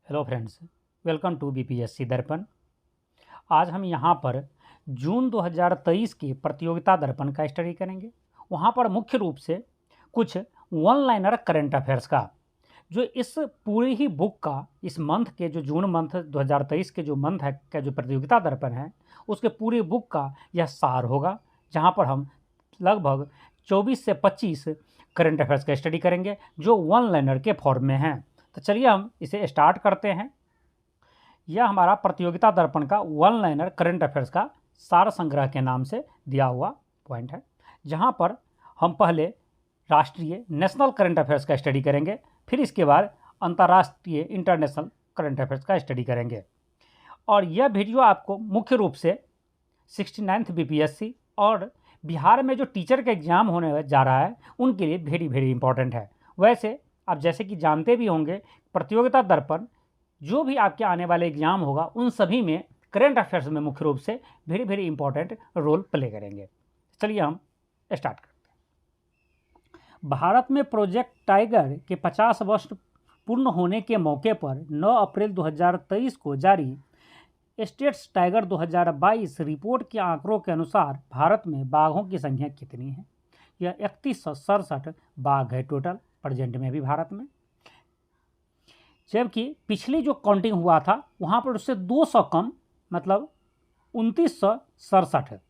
Hello friends, welcome to BPSC Darpan. आज हम यहाँ पर जून 2023 के प्रतियोगिता दर्पण का स्टडी करेंगे। वहाँ पर मुख्य रूप से कुछ वन लाइनर करंट अफेयर्स का जो इस पूरी ही बुक का इस मंथ के जो जून मंथ 2023 के जो मंथ है का जो प्रतियोगिता दर्पण है उसके पूरी बुक का यह सार होगा, जहाँ पर हम लगभग 24 से 25 करंट अफेयर्स का स्टडी करेंगे जो वन लाइनर के फॉर्म में हैं। तो चलिए हम इसे स्टार्ट करते हैं। यह हमारा प्रतियोगिता दर्पण का वन लाइनर करंट अफेयर्स का सार संग्रह के नाम से दिया हुआ पॉइंट है, जहां पर हम पहले राष्ट्रीय नेशनल करंट अफेयर्स का स्टडी करेंगे, फिर इसके बाद अंतर्राष्ट्रीय इंटरनेशनल करंट अफेयर्स का स्टडी करेंगे। और यह वीडियो आपको मुख्य रूप से 69th बीपीएससी और बिहार में जो टीचर का एग्ज़ाम होने जा रहा है उनके लिए वेरी वेरी इंपॉर्टेंट है। वैसे आप जैसे कि जानते भी होंगे, प्रतियोगिता दर्पण जो भी आपके आने वाले एग्ज़ाम होगा उन सभी में करंट अफेयर्स में मुख्य रूप से very very important role play करेंगे। चलिए हम स्टार्ट करते हैं। भारत में प्रोजेक्ट टाइगर के 50 वर्ष पूर्ण होने के मौके पर 9 अप्रैल 2023 को जारी स्टेट्स टाइगर 2022 रिपोर्ट के आंकड़ों के अनुसार भारत में बाघों की संख्या कितनी है? यह 3167 बाघ है टोटल प्रेजेंट में भी भारत में, जबकि पिछली जो काउंटिंग हुआ था वहाँ पर उससे 200 कम, मतलब 2967 है।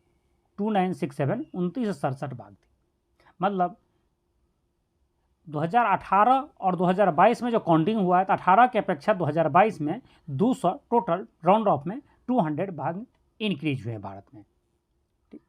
2967 2967 बाघ थी। मतलब 2018 और 2022 में जो काउंटिंग हुआ है तो 18 की अपेक्षा 2022 में 200 टोटल राउंड ऑफ में 200 बाघ इंक्रीज हुए हैं भारत में। ठीक,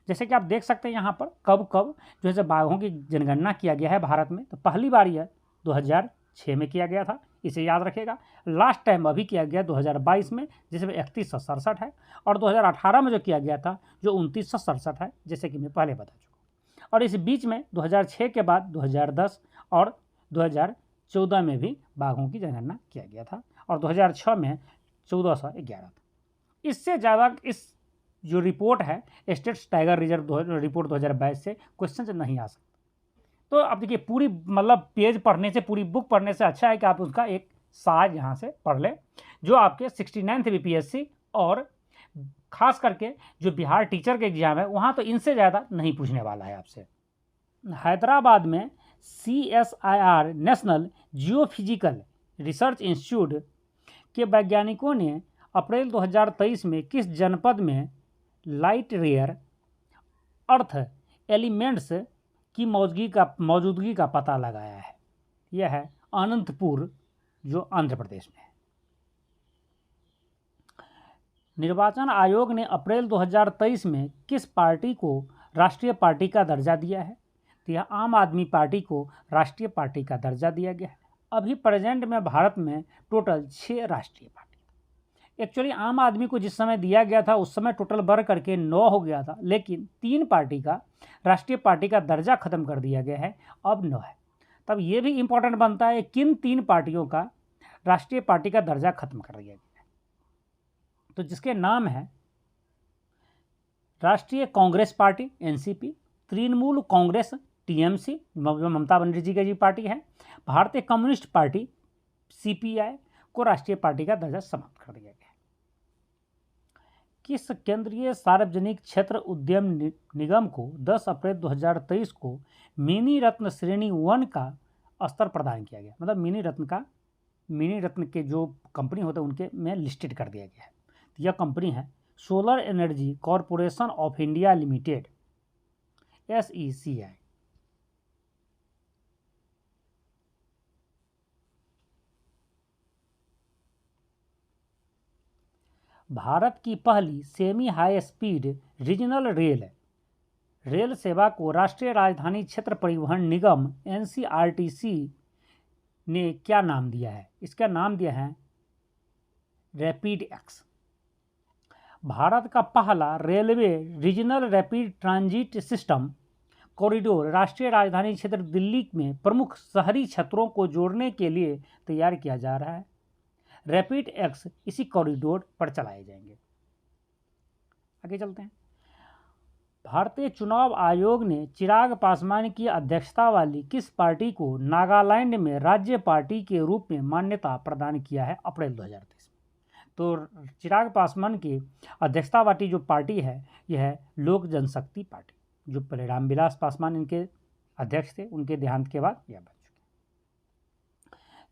जैसे कि आप देख सकते हैं यहाँ पर कब कब जो है बाघों की जनगणना किया गया है भारत में। तो पहली बार यह 2006 में किया गया था, इसे याद रखेगा। लास्ट टाइम अभी किया गया 2022 में, जिसमें 3167 है, और 2018 में जो किया गया था जो 2967 है, जैसे कि मैं पहले बता चुका। और इस बीच में 2006 के बाद 2010 और 2014 में भी बाघों की जनगणना किया गया था, और 2006 में 1411 था। इससे ज़्यादा इस जो रिपोर्ट है स्टेट्स टाइगर रिजर्व रिपोर्ट 2022 से क्वेश्चन नहीं आ सकता। तो अब देखिए, पूरी मतलब पेज पढ़ने से, पूरी बुक पढ़ने से अच्छा है कि आप उसका एक सार यहाँ से पढ़ लें, जो आपके 69th बीपीएससी और खास करके जो बिहार टीचर के एग्जाम है वहाँ तो इनसे ज़्यादा नहीं पूछने वाला है आपसे। हैदराबाद में CSIR national geophysical research institute के वैज्ञानिकों ने अप्रैल 2023 में किस जनपद में लाइट रेयर अर्थ एलिमेंट्स की मौजूदगी का पता लगाया है? यह है अनंतपुर, जो आंध्र प्रदेश में है। निर्वाचन आयोग ने अप्रैल 2023 में किस पार्टी को राष्ट्रीय पार्टी का दर्जा दिया है? तो यह आम आदमी पार्टी को राष्ट्रीय पार्टी का दर्जा दिया गया है। अभी प्रेजेंट में भारत में टोटल 6 राष्ट्रीय पार्टी। एक्चुअली आम आदमी को जिस समय दिया गया था उस समय टोटल बढ़ करके 9 हो गया था, लेकिन 3 पार्टी का राष्ट्रीय पार्टी का दर्जा खत्म कर दिया गया है, अब 9 है। तब ये भी इंपॉर्टेंट बनता है किन 3 पार्टियों का राष्ट्रीय पार्टी का दर्जा खत्म कर दिया गया है। तो जिसके नाम है राष्ट्रीय Congress party NCP, Trinamool Congress TMC जो ममता बनर्जी की पार्टी है, भारतीय कम्युनिस्ट पार्टी CPI को राष्ट्रीय पार्टी का दर्जा समाप्त कर दिया गया है। किस केंद्रीय सार्वजनिक क्षेत्र उद्यम निगम को 10 अप्रैल 2023 को मिनी रत्न श्रेणी 1 का स्तर प्रदान किया गया? मतलब मिनी रत्न के जो कंपनी होते हैं उनके में लिस्टेड कर दिया गया है। यह कंपनी है solar energy corporation of India limited, SECI। Bharat की पहली semi high speed regional rail सेवा को राष्ट्रीय राजधानी क्षेत्र परिवहन निगम NCRTC ने क्या नाम दिया है? इसका नाम दिया है रैपिड एक्स। भारत का पहला railway regional rapid transit system corridor राष्ट्रीय राजधानी क्षेत्र दिल्ली में प्रमुख शहरी क्षेत्रों को जोड़ने के लिए तैयार किया जा रहा है। रैपिड एक्स इसी कॉरिडोर पर चलाए जाएंगे। आगे चलते हैं। भारतीय चुनाव आयोग ने चिराग पासवान की अध्यक्षता वाली किस पार्टी को नागालैंड में राज्य पार्टी के रूप में मान्यता प्रदान किया है अप्रैल 2023 में? तो चिराग पासवान की अध्यक्षता वाली जो पार्टी है यह है लोक जनशक्ति पार्टी, जो पहले रामविलास पासवान इनके अध्यक्ष थे, उनके देहांत के बाद यह बन चुके।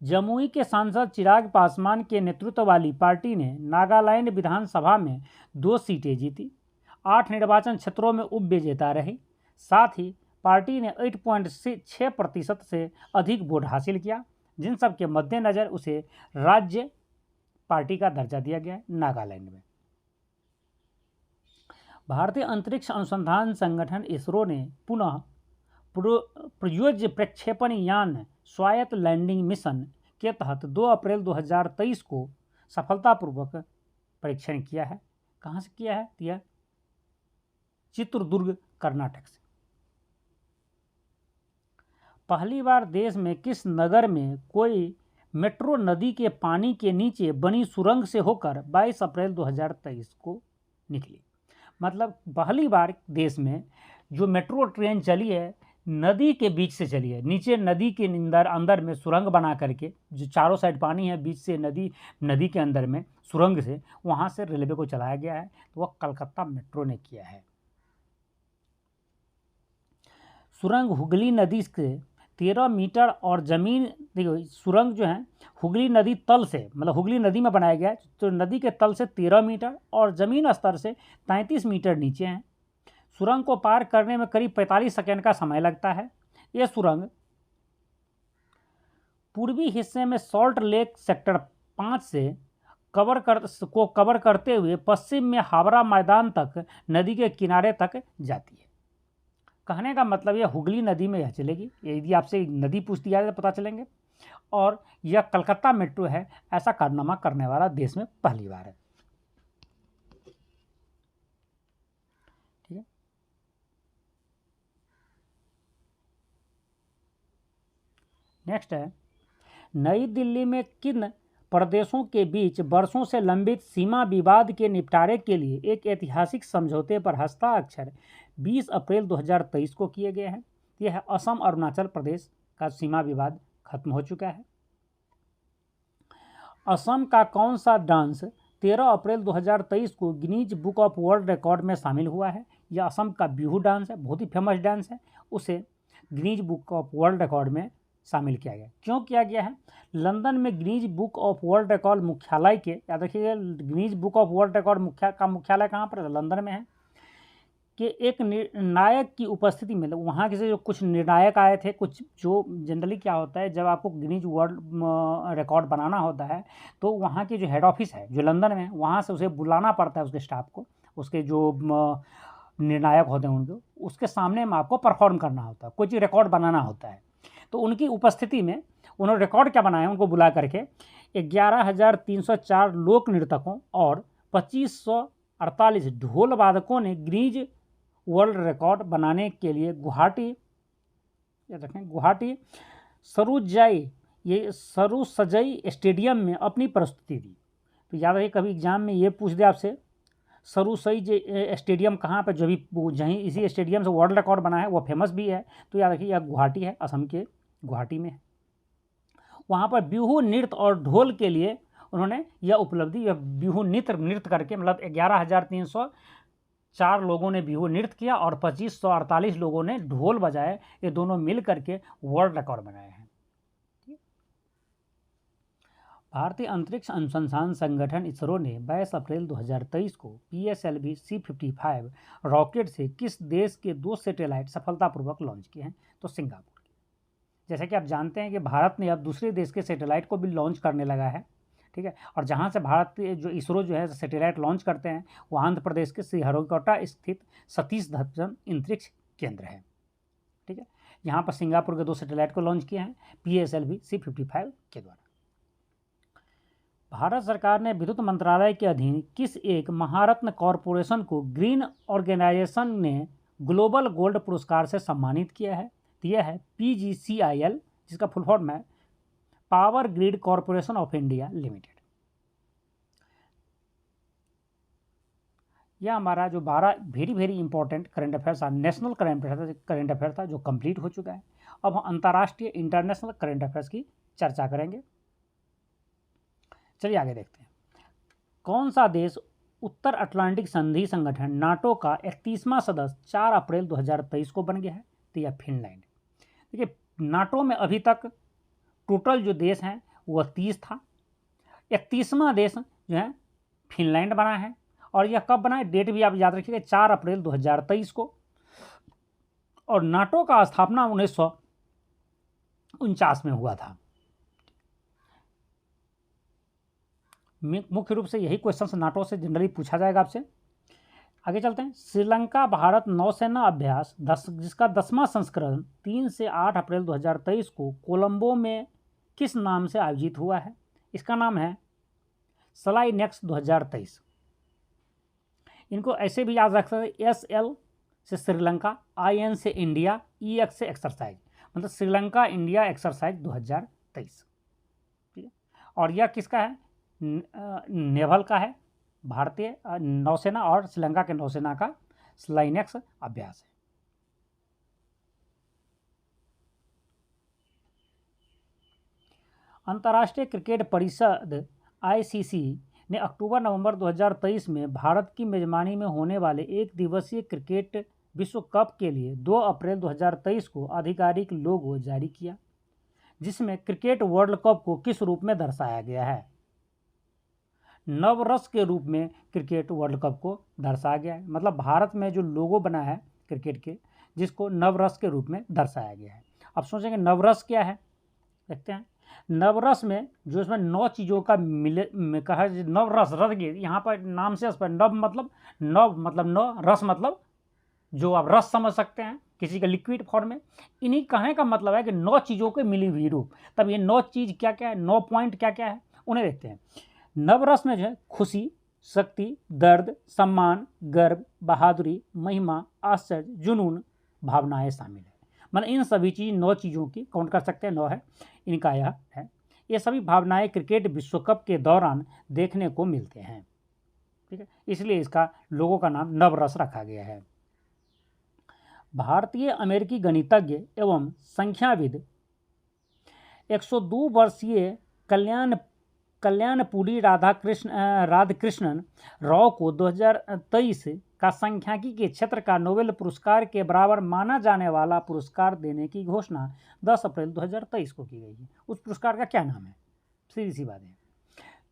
जमुई के सांसद चिराग पासवान के नेतृत्व वाली पार्टी ने नागालैंड विधानसभा में 2 सीटें जीती, 8 निर्वाचन क्षेत्रों में उप विजेता रही। साथ ही पार्टी ने 8.6% से अधिक वोट हासिल किया, जिन सब के मद्देनज़र उसे राज्य पार्टी का दर्जा दिया गया है नागालैंड में। भारतीय अंतरिक्ष अनुसंधान संगठन इसरो ने पुनः प्रयोज्य प्रक्षेपण यान स्वायत्त लैंडिंग मिशन के तहत 2 अप्रैल 2023 को सफलतापूर्वक परीक्षण किया है। कहाँ से किया है? यह चित्रदुर्ग कर्नाटक से। पहली बार देश में किस नगर में कोई मेट्रो नदी के पानी के नीचे बनी सुरंग से होकर 22 अप्रैल 2023 को निकली? मतलब पहली बार देश में जो मेट्रो ट्रेन चली है नदी के बीच से चली है, नीचे नदी के अंदर में सुरंग बना करके, जो चारों साइड पानी है, बीच से नदी के अंदर में सुरंग से वहाँ से रेलवे को चलाया गया है, तो वह कलकत्ता मेट्रो ने किया है। सुरंग हुगली नदी से 13 मीटर और ज़मीन, देखो सुरंग जो है हुगली नदी तल से, मतलब हुगली नदी में बनाया गया है, तो नदी के तल से 13 मीटर और ज़मीन स्तर से 33 मीटर नीचे हैं। सुरंग को पार करने में करीब 45 सेकेंड का समय लगता है। यह सुरंग पूर्वी हिस्से में सॉल्ट लेक सेक्टर 5 से कवर करते हुए पश्चिम में हावड़ा मैदान तक नदी के किनारे तक जाती है। कहने का मतलब यह हुगली नदी में यह चलेगी। यदि आपसे नदी पूछती है तो पता चलेंगे। और यह कलकत्ता मेट्रो है, ऐसा कारनामा करने वाला देश में पहली बार है। ठीक है। नेक्स्ट है, नई दिल्ली में किन प्रदेशों के बीच वर्षों से लंबित सीमा विवाद के निपटारे के लिए एक ऐतिहासिक समझौते पर हस्ताक्षर 20 अप्रैल 2023 को किए गए हैं? यह है असम अरुणाचल प्रदेश का सीमा विवाद खत्म हो चुका है। असम का कौन सा डांस 13 अप्रैल 2023 को Guinness book of world record में शामिल हुआ है? यह असम का बिहू डांस है, बहुत ही फेमस डांस है, उसे Guinness book of world record में शामिल किया गया। क्यों किया गया है? लंदन में Guinness book of world record मुख्यालय के, याद रखिएगा, Guinness book of world record मुख्यालय कहाँ पर है? लंदन में है। कि एक निर्णायक की उपस्थिति में, वहाँ के से जो कुछ निर्णायक आए थे, कुछ जो जनरली क्या होता है जब आपको गिनीज वर्ल्ड रिकॉर्ड बनाना होता है तो वहाँ के जो हेड ऑफिस है जो लंदन में, वहाँ से उसे बुलाना पड़ता है, उसके स्टाफ को, उसके जो निर्णायक होते हैं उनको, उसके सामने में आपको परफॉर्म करना होता है, कोई चीज़ रिकॉर्ड बनाना होता है। तो उनकी उपस्थिति में उन्होंने रिकॉर्ड क्या बनाया, उनको बुला करके 11,304 लोक नर्तकों और 2,548 ढोल वादकों ने गिनीज वर्ल्ड रिकॉर्ड बनाने के लिए गुवाहाटी सरुसजई स्टेडियम में अपनी प्रस्तुति दी। तो याद रखिए, कभी एग्जाम में ये पूछ दे आपसे सरुसई स्टेडियम कहाँ पर, जो भी जहीं इसी स्टेडियम से वर्ल्ड रिकॉर्ड बना है, वो फेमस भी है, तो याद रखिए यह गुवाहाटी है, असम के गुवाहाटी में है। वहाँ पर बिहू नृत्य और ढोल के लिए उन्होंने यह उपलब्धि, यह बिहू नृत्य करके, मतलब 11,304 लोगों ने बिहू नृत्य किया और 2,548 लोगों ने ढोल बजाए, ये दोनों मिल करके वर्ल्ड रिकॉर्ड बनाए हैं। भारतीय अंतरिक्ष अनुसंधान संगठन इसरो ने 22 अप्रैल 2023 को PSLV C-55 रॉकेट से किस देश के 2 सैटेलाइट सफलतापूर्वक लॉन्च किए हैं? तो सिंगापुर के। जैसे कि आप जानते हैं कि भारत ने अब दूसरे देश के सैटेलाइट को भी लॉन्च करने लगा है, ठीक है। और जहाँ से भारत जो इसरो जो है सैटेलाइट लॉन्च करते हैं वो आंध्र प्रदेश के श्रीहरिकोटा स्थित सतीश धवन अंतरिक्ष केंद्र है, ठीक है। यहाँ पर सिंगापुर के 2 सैटेलाइट को लॉन्च किए हैं PSLV C-55 के द्वारा। भारत सरकार ने विद्युत मंत्रालय के अधीन किस एक महारत्न कॉरपोरेशन को ग्रीन ऑर्गेनाइजेशन ने ग्लोबल गोल्ड पुरस्कार से सम्मानित किया है? तो यह है PGCIL, जिसका फुल फॉर्म है power grid corporation of India limited. यह हमारा जो 12 very very important current affairs था, नेशनल करंट अफेयर था, जो कंप्लीट हो चुका है। अब हम अंतर्राष्ट्रीय इंटरनेशनल करंट अफेयर्स की चर्चा करेंगे। चलिए आगे देखते हैं। कौन सा देश उत्तर अटलांटिक संधि संगठन नाटो का 31वां सदस्य 4 अप्रैल 2023 को बन गया है? तो यह फिनलैंड। देखिए, नाटो में अभी तक टोटल जो देश हैं वह 30 था। 31वां देश जो है फिनलैंड बना है। और यह कब बना है, डेट भी आप याद रखिएगा, 4 अप्रैल 2023 को। और नाटो का स्थापना 1949 में हुआ था। मुख्य रूप से यही क्वेश्चन नाटो से जनरली पूछा जाएगा आपसे। आगे चलते हैं। श्रीलंका भारत नौसेना अभ्यास जिसका 10वां संस्करण 3 से 8 अप्रैल 2023 को कोलंबो में किस नाम से आयोजित हुआ है? इसका नाम है SLINEX 2023। इनको ऐसे भी याद रख सकते हैं, SL से श्रीलंका, IN से इंडिया, EX से एक्सरसाइज, मतलब श्रीलंका इंडिया एक्सरसाइज 2023। ठीक है। और यह किसका है? नेवल का है, भारतीय नौसेना और श्रीलंका के नौसेना का SLINEX अभ्यास है। अंतर्राष्ट्रीय क्रिकेट परिषद ICC ने अक्टूबर-नवंबर 2023 में भारत की मेजबानी में होने वाले एक दिवसीय क्रिकेट विश्व कप के लिए 2 अप्रैल 2023 को आधिकारिक लोगो जारी किया, जिसमें क्रिकेट वर्ल्ड कप को किस रूप में दर्शाया गया है? नवरस के रूप में क्रिकेट वर्ल्ड कप को दर्शाया गया है। मतलब भारत में जो लोगो बना है क्रिकेट के, जिसको नवरस के रूप में दर्शाया गया है। अब सोचेंगे नवरस क्या है, देखते हैं। नवरस में जो इसमें 9 चीज़ों का कहा, नवरस रस के यहाँ पर नाम से नव मतलब 9, रस मतलब जो आप रस समझ सकते हैं किसी का लिक्विड फॉर्म में। इन्हीं कहने का मतलब है कि 9 चीज़ों के मिली हुई रूप। तब ये 9 चीज़ क्या क्या है, 9 पॉइंट क्या क्या है, उन्हें देखते हैं। नवरस में जो है खुशी, शक्ति, दर्द, सम्मान, गर्व, बहादुरी, महिमा, आश्चर्य, जुनून भावनाएं शामिल है। मतलब इन सभी चीज़ 9 चीज़ों की काउंट कर सकते हैं, 9 है इनका यह है। ये सभी भावनाएं क्रिकेट विश्व कप के दौरान देखने को मिलते हैं। ठीक है, इसलिए इसका लोगों का नाम नवरस रखा गया है। भारतीय अमेरिकी गणितज्ञ एवं संख्याविद 102 वर्षीय कल्याणपुरी राधाकृष्णन राव को 2023 का सांख्यिकी के क्षेत्र का नोबेल पुरस्कार के बराबर माना जाने वाला पुरस्कार देने की घोषणा 10 अप्रैल 2023 को की गई है। उस पुरस्कार का क्या नाम है? सीधी सी बात है,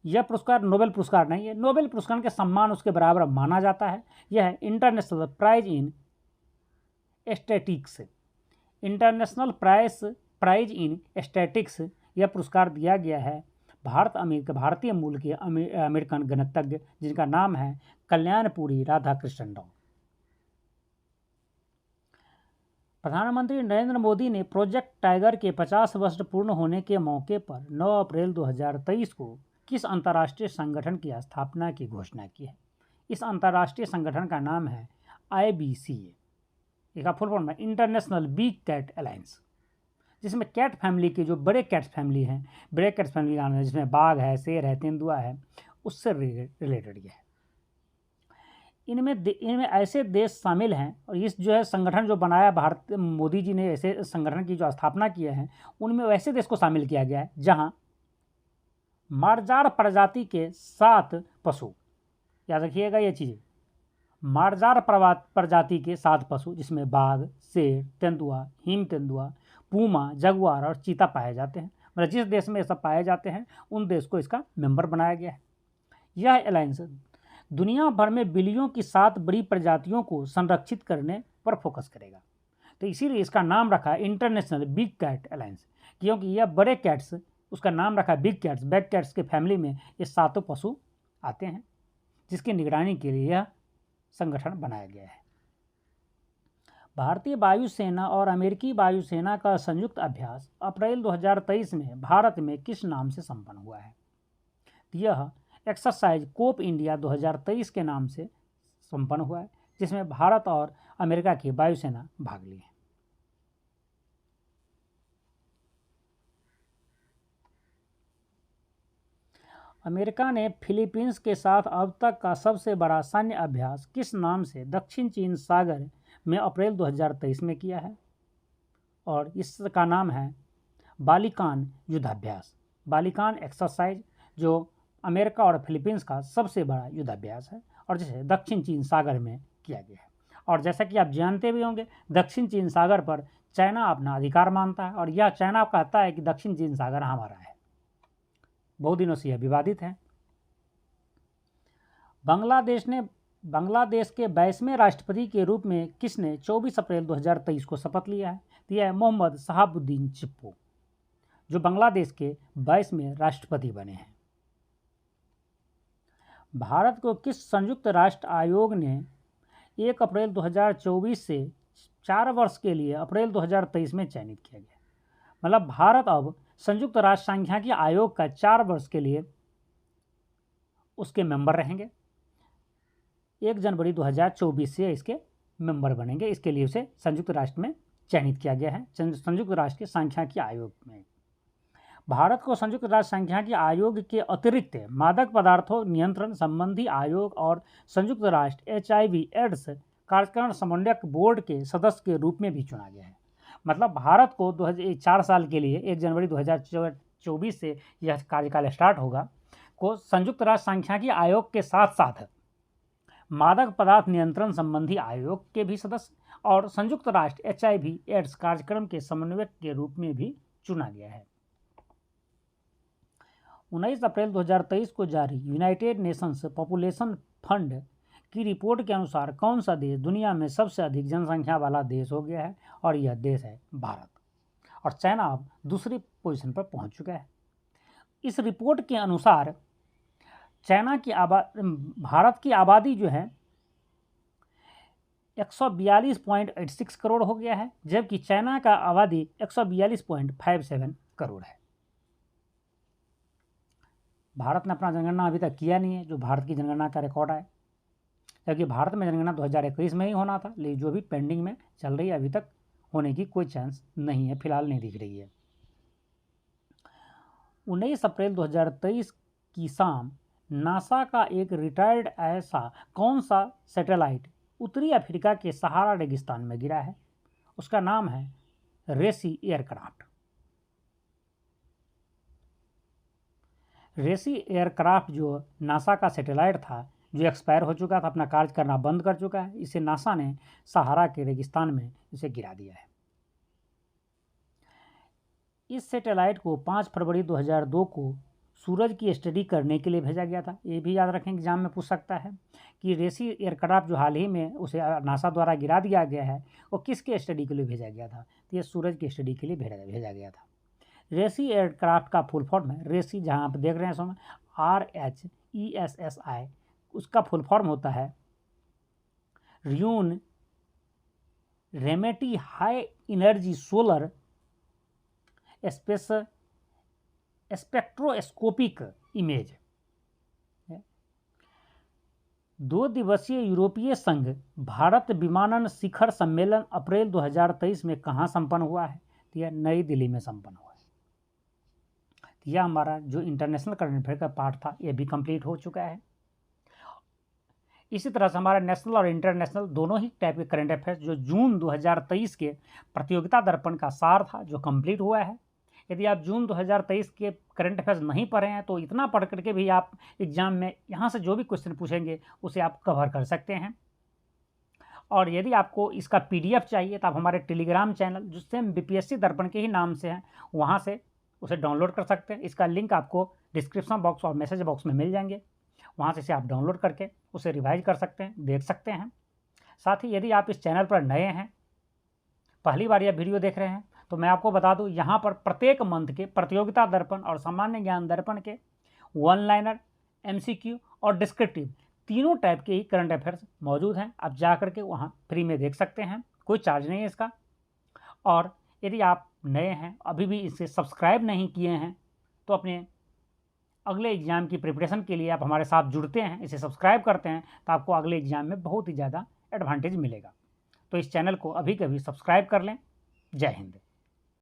यह पुरस्कार नोबेल पुरस्कार नहीं है। नोबेल पुरस्कार के सम्मान उसके बराबर माना जाता है। यह है international prize in statistics. International prize in statistics यह पुरस्कार दिया गया है भारतीय मूल के अमेरिकन गणितज्ञ जिनका नाम है कल्याणपुरी राधाकृष्णन राव। प्रधानमंत्री नरेंद्र मोदी ने प्रोजेक्ट टाइगर के 50 वर्ष पूर्ण होने के मौके पर 9 अप्रैल 2023 को किस अंतर्राष्ट्रीय संगठन की स्थापना की घोषणा की है? इस अंतर्राष्ट्रीय संगठन का नाम है IBCA। इसका फुल फॉर्म है इंटरनेशनल बिग कैट अलायंस, जिसमें कैट फैमिली के जो बड़े कैट्स फैमिली हैं, बड़े कैट्स फैमिली का नाम है, जिसमें बाघ है, शेर है, तेंदुआ है, उससे रिलेटेड ये है। इनमें ऐसे देश शामिल हैं। और इस जो है संगठन जो बनाया मोदी जी ने, ऐसे संगठन की जो स्थापना किया है, उनमें वैसे देश को शामिल किया गया है जहां मार्जार प्रजाति के 7 पशु, याद रखिएगा ये चीज़, मार्जार प्रजाति के 7 पशु जिसमें बाघ, शेर, तेंदुआ, हिम तेंदुआ, पूमा, जगुआर और चीता पाए जाते हैं। मतलब जिस देश में ये सब पाए जाते हैं उन देश को इसका मेंबर बनाया गया है। यह अलायंस दुनिया भर में बिल्लियों की 7 बड़ी प्रजातियों को संरक्षित करने पर फोकस करेगा। तो इसीलिए इसका नाम रखा है इंटरनेशनल बिग कैट अलायंस, क्योंकि यह बड़े कैट्स, उसका नाम रखा है बिग कैट्स के फैमिली में ये 7 पशु आते हैं, जिसकी निगरानी के लिए यह संगठन बनाया गया है। भारतीय वायुसेना और अमेरिकी वायुसेना का संयुक्त अभ्यास अप्रैल 2023 में भारत में किस नाम से संपन्न हुआ है? यह एक्सरसाइज कोप इंडिया 2023 के नाम से संपन्न हुआ है, जिसमें भारत और अमेरिका की वायुसेना भाग ली है। अमेरिका ने फिलीपींस के साथ अब तक का सबसे बड़ा सैन्य अभ्यास किस नाम से दक्षिण चीन सागर में अप्रैल 2023 में किया है? और इसका नाम है बालिकान युद्धाभ्यास। बालिकान एक्सरसाइज, जो अमेरिका और फिलीपींस का सबसे बड़ा युद्धाभ्यास है और जिसे दक्षिण चीन सागर में किया गया है। और जैसा कि आप जानते भी होंगे, दक्षिण चीन सागर पर चाइना अपना अधिकार मानता है और यह चाइना कहता है कि दक्षिण चीन सागर हमारा है। बहुत दिनों से यह विवादित है। बांग्लादेश के 22वें राष्ट्रपति के रूप में किसने 24 अप्रैल 2023 को शपथ लिया है? यह है मोहम्मद शहाबुद्दीन चिप्पू, जो बांग्लादेश के 22वें राष्ट्रपति बने हैं। भारत को किस संयुक्त राष्ट्र आयोग ने 1 अप्रैल 2024 से 4 वर्ष के लिए अप्रैल 2023 में चयनित किया गया? मतलब भारत अब संयुक्त राष्ट्र सांख्यिकी आयोग का 4 वर्ष के लिए उसके मेंबर रहेंगे। 1 जनवरी 2024 से इसके मेंबर बनेंगे। इसके लिए उसे संयुक्त राष्ट्र में चयनित किया गया है, संयुक्त राष्ट्र के सांख्यिकी आयोग में। भारत को संयुक्त राष्ट्र सांख्यिकी आयोग के अतिरिक्त मादक पदार्थों नियंत्रण संबंधी आयोग और संयुक्त राष्ट्र HIV/AIDS कार्यक्रम समन्वयक बोर्ड के सदस्य के रूप में भी चुना गया है। मतलब भारत को 4 साल के लिए 1 जनवरी 2024 से यह कार्यकाल स्टार्ट होगा, को संयुक्त राष्ट्र सांख्यिकी आयोग के साथ साथ मादक पदार्थ नियंत्रण संबंधी आयोग के भी सदस्य और संयुक्त राष्ट्र HIV/AIDS कार्यक्रम के समन्वयक के रूप में भी चुना गया है। 19 अप्रैल 2023 को जारी यूनाइटेड नेशंस पॉपुलेशन फंड की रिपोर्ट के अनुसार कौन सा देश दुनिया में सबसे अधिक जनसंख्या वाला देश हो गया है? और यह देश है भारत। और चाइना अब दूसरी पोजीशन पर पहुंच चुका है। इस रिपोर्ट के अनुसार भारत की आबादी जो है 142.86 करोड़ हो गया है, जबकि चाइना का आबादी 142.57 करोड़ है। भारत ने अपना जनगणना अभी तक किया नहीं है, जो भारत की जनगणना का रिकॉर्ड है, जबकि भारत में जनगणना 2021 में ही होना था, लेकिन जो भी पेंडिंग में चल रही है, अभी तक होने की कोई चांस नहीं है, फिलहाल नहीं दिख रही है। 19 अप्रैल 2023 की शाम नासा का एक रिटायर्ड ऐसा कौन सा सैटेलाइट उत्तरी अफ्रीका के सहारा रेगिस्तान में गिरा है? उसका नाम है रेसी एयरक्राफ्ट। रेसी एयरक्राफ्ट जो नासा का सैटेलाइट था, जो एक्सपायर हो चुका था, अपना कार्य करना बंद कर चुका है, इसे नासा ने सहारा के रेगिस्तान में इसे गिरा दिया है। इस सैटेलाइट को 5 फरवरी 2002 को सूरज की स्टडी करने के लिए भेजा गया था। ये भी याद रखें, एग्जाम में पूछ सकता है कि रेसी एयरक्राफ्ट जो हाल ही में उसे नासा द्वारा गिरा दिया गया है, वो किसके स्टडी के लिए भेजा गया था? तो ये सूरज की स्टडी के लिए भेजा गया था। रेसी एयरक्राफ्ट का फुल फॉर्म है, रेसी जहाँ आप देख रहे हैं समय RHESSI, उसका फुल फॉर्म होता है Reuven Ramaty high energy solar spectroscopic image. 2 दिवसीय यूरोपीय संघ भारत विमानन शिखर सम्मेलन अप्रैल 2023 में कहाँ संपन्न हुआ है? तो यह नई दिल्ली में संपन्न हुआ है। यह हमारा जो इंटरनेशनल करंट अफेयर का पार्ट था, यह भी कंप्लीट हो चुका है। इसी तरह से हमारा नेशनल और इंटरनेशनल दोनों ही टाइप के करंट अफेयर्स जो जून 2023 के प्रतियोगिता दर्पण का सार था, जो कंप्लीट हुआ है। यदि आप जून 2023 के करंट अफेयर्स नहीं पढ़े हैं तो इतना पढ़ करके भी आप एग्जाम में यहाँ से जो भी क्वेश्चन पूछेंगे उसे आप कवर कर सकते हैं। और यदि आपको इसका PDF चाहिए तो आप हमारे टेलीग्राम चैनल, जो सेम BPSC दर्पण के ही नाम से हैं, वहाँ से उसे डाउनलोड कर सकते हैं। इसका लिंक आपको डिस्क्रिप्शन बॉक्स और मैसेज बॉक्स में मिल जाएंगे, वहाँ से इसे आप डाउनलोड करके उसे रिवाइज कर सकते हैं, देख सकते हैं। साथ ही यदि आप इस चैनल पर नए हैं, पहली बार यह वीडियो देख रहे हैं, तो मैं आपको बता दूं, यहाँ पर प्रत्येक मंथ के प्रतियोगिता दर्पण और सामान्य ज्ञान दर्पण के 1 लाइनर, MCQ और डिस्क्रिप्टिव तीनों टाइप के ही करंट अफेयर्स मौजूद हैं। आप जा करके वहाँ फ्री में देख सकते हैं, कोई चार्ज नहीं है इसका। और यदि आप नए हैं, अभी भी इसे सब्सक्राइब नहीं किए हैं, तो अपने अगले एग्जाम की प्रिपरेशन के लिए आप हमारे साथ जुड़ते हैं, इसे सब्सक्राइब करते हैं, तो आपको अगले एग्जाम में बहुत ही ज़्यादा एडवांटेज मिलेगा। तो इस चैनल को अभी कभी सब्सक्राइब कर लें। जय हिंद।